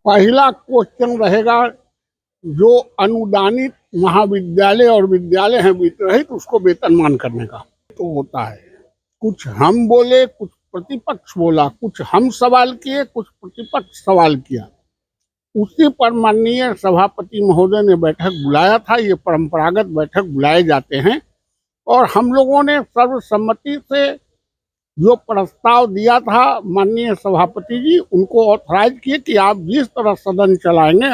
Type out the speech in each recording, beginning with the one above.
पहला क्वेश्चन रहेगा, जो अनुदानित महाविद्यालय और विद्यालय हैं वित्तरहित, उसको वेतनमान करने का तो होता है। कुछ हम बोले, कुछ प्रतिपक्ष बोला, कुछ हम सवाल किए, कुछ प्रतिपक्ष सवाल किया। उसी पर माननीय सभापति महोदय ने बैठक बुलाया था। ये परंपरागत बैठक बुलाए जाते हैं और हम लोगों ने सर्वसम्मति से जो प्रस्ताव दिया था, माननीय सभापति जी उनको ऑथराइज किए कि आप जिस तरह सदन चलाएंगे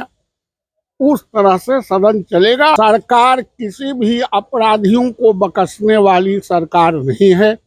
उस तरह से सदन चलेगा। सरकार किसी भी अपराधियों को बख्शने वाली सरकार नहीं है।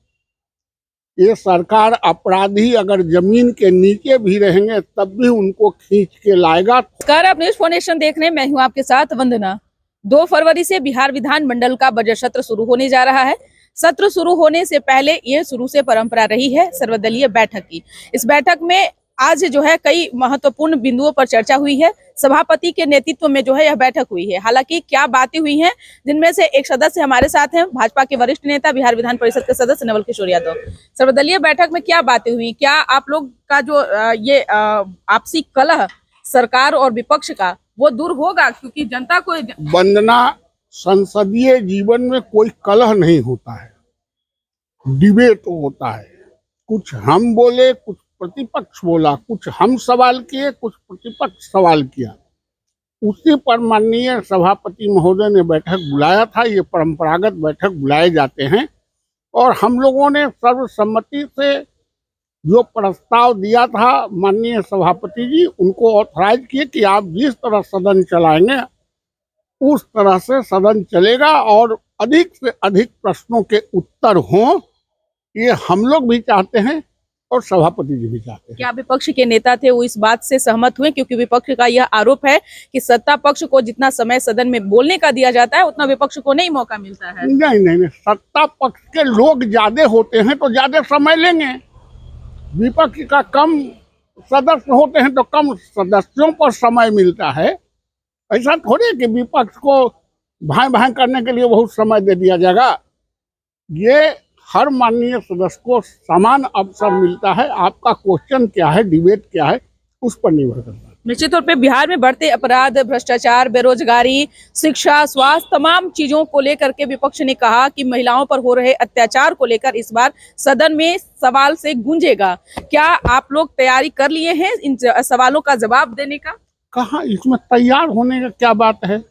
ये सरकार अपराधी अगर जमीन के नीचे भी रहेंगे तब भी उनको खींच के लाएगा। नमस्कार, आप न्यूज फाउंडेशन देख रहे हैं। मैं हूं आपके साथ वंदना। 2 फरवरी से बिहार विधानमंडल का बजट सत्र शुरू होने जा रहा है। सत्र शुरू होने से पहले ये शुरू से परंपरा रही है सर्वदलीय बैठक की। इस बैठक में आज जो है कई महत्वपूर्ण बिंदुओं पर चर्चा हुई है। सभापति के नेतृत्व में जो है यह बैठक हुई है। हालांकि क्या बातें हुई हैं, जिनमें से एक सदस्य हमारे साथ हैं, भाजपा के वरिष्ठ नेता बिहार विधान परिषद के सदस्य नवल किशोर यादव। सर्वदलीय बैठक में क्या बातें हुई, क्या आप लोग का जो ये आपसी कलह सरकार और विपक्ष का वो दूर होगा? क्योंकि जनता को वंदना, संसदीय जीवन में कोई कलह नहीं होता है, डिबेट होता है। कुछ हम बोले, कुछ प्रतिपक्ष बोला, कुछ हम सवाल किए, कुछ प्रतिपक्ष सवाल किया। उसी पर माननीय सभापति महोदय ने बैठक बुलाया था। ये परंपरागत बैठक बुलाए जाते हैं और हम लोगों ने सर्वसम्मति से जो प्रस्ताव दिया था, माननीय सभापति जी उनको ऑथराइज किए कि आप जिस तरह सदन चलाएंगे उस तरह से सदन चलेगा और अधिक से अधिक प्रश्नों के उत्तर हों, ये हम लोग भी चाहते हैं और सभापति जी भी चाहते हैं। क्या विपक्ष के नेता थे वो इस बात से सहमत हुए? क्योंकि विपक्ष का यह आरोप है कि सत्ता पक्ष को जितना समय सदन में बोलने का दिया जाता है उतना विपक्ष को नहीं मौका मिलता है। नहीं, सत्ता पक्ष के लोग ज्यादा होते हैं तो ज्यादा समय लेंगे। विपक्ष का कम सदस्य होते हैं तो कम सदस्यों पर समय मिलता है। ऐसा थोड़ी है कि विपक्ष को भाई भाई करने के लिए बहुत समय दे दिया जाएगा। ये हर माननीय सदस्य को समान अवसर मिलता है। आपका क्वेश्चन क्या है, डिबेट क्या है, उस पर निर्भर करता है। निश्चित तौर पे बिहार में बढ़ते अपराध, भ्रष्टाचार, बेरोजगारी, शिक्षा, स्वास्थ्य, तमाम चीजों को लेकर के विपक्ष ने कहा कि महिलाओं पर हो रहे अत्याचार को लेकर इस बार सदन में सवाल से गूंजेगा। क्या आप लोग तैयारी कर लिए हैं इन सवालों का जवाब देने का? कहाँ इसमें तैयार होने का क्या बात है।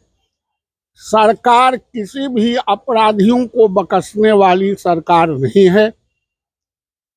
सरकार किसी भी अपराधियों को बख्शने वाली सरकार नहीं है।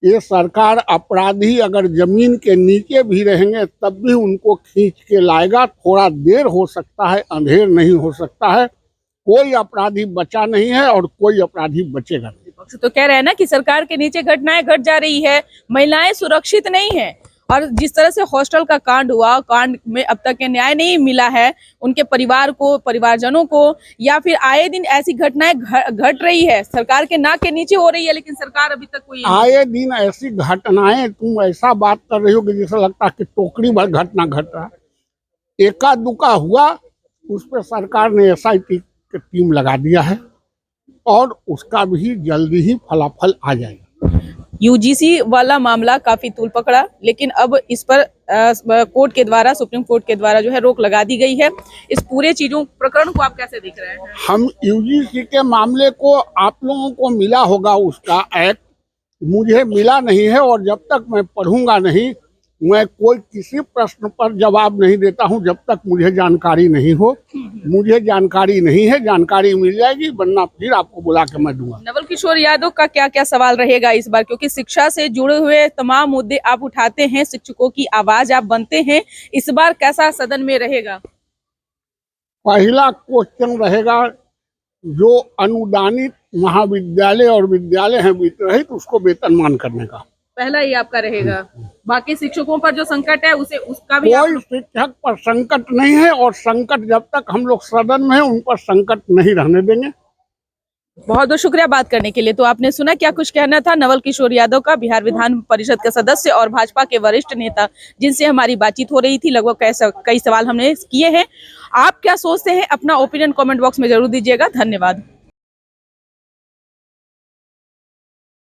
ये सरकार अपराधी अगर जमीन के नीचे भी रहेंगे तब भी उनको खींच के लाएगा। थोड़ा देर हो सकता है, अंधेर नहीं हो सकता है। कोई अपराधी बचा नहीं है और कोई अपराधी बचेगा नहीं। विपक्ष तो कह रहे हैं ना कि सरकार के नीचे घटनाएं घट जा रही है, महिलाएं सुरक्षित नहीं है और जिस तरह से हॉस्टल का कांड हुआ, कांड में अब तक न्याय नहीं मिला है उनके परिवार को, परिवारजनों को, या फिर आए दिन ऐसी घटनाएं घट रही है, सरकार के नाक के नीचे हो रही है, लेकिन सरकार अभी तक कोई आए दिन ऐसी घटनाएं, तुम ऐसा बात कर रही हो कि जैसा लगता है कि टोकरी भर घटना घट रहा है। एका दुका हुआ, उस पर सरकार ने SIT की टीम लगा दिया है और उसका भी जल्दी ही फलाफल आ जाएगा। UGC वाला मामला काफी तूल पकड़ा, लेकिन अब इस पर कोर्ट के द्वारा, सुप्रीम कोर्ट के द्वारा जो है रोक लगा दी गई है। इस पूरे चीजों प्रकरण को आप कैसे देख रहे हैं? हम UGC के मामले को, आप लोगों को मिला होगा उसका एक्ट, मुझे मिला नहीं है और जब तक मैं पढ़ूंगा नहीं, मैं कोई किसी प्रश्न पर जवाब नहीं देता हूं जब तक मुझे जानकारी नहीं हो। मुझे जानकारी नहीं है, जानकारी मिल जाएगी, वरना फिर आपको बुला के मैं दूंगा। नवल किशोर यादव का क्या क्या सवाल रहेगा इस बार? क्योंकि शिक्षा से जुड़े हुए तमाम मुद्दे आप उठाते हैं, शिक्षकों की आवाज आप बनते हैं, इस बार कैसा सदन में रहेगा? पहला क्वेश्चन रहेगा, जो अनुदानित महाविद्यालय और विद्यालय हैं वित्तरहित, उसको वेतनमान करने का पहला ही आपका रहेगा। बाकी शिक्षकों पर जो संकट है उसे, उसका भी कोई शिक्षक पर संकट नहीं है और संकट जब तक हम लोग सदन में हैं उन पर संकट नहीं रहने देंगे। बहुत बहुत शुक्रिया बात करने के लिए। तो आपने सुना क्या कुछ कहना था नवल किशोर यादव का, बिहार विधान परिषद के सदस्य और भाजपा के वरिष्ठ नेता, जिनसे हमारी बातचीत हो रही थी। लगभग कई सवाल हमने किए हैं। आप क्या सोचते हैं, अपना ओपिनियन कमेंट बॉक्स में जरूर दीजिएगा। धन्यवाद।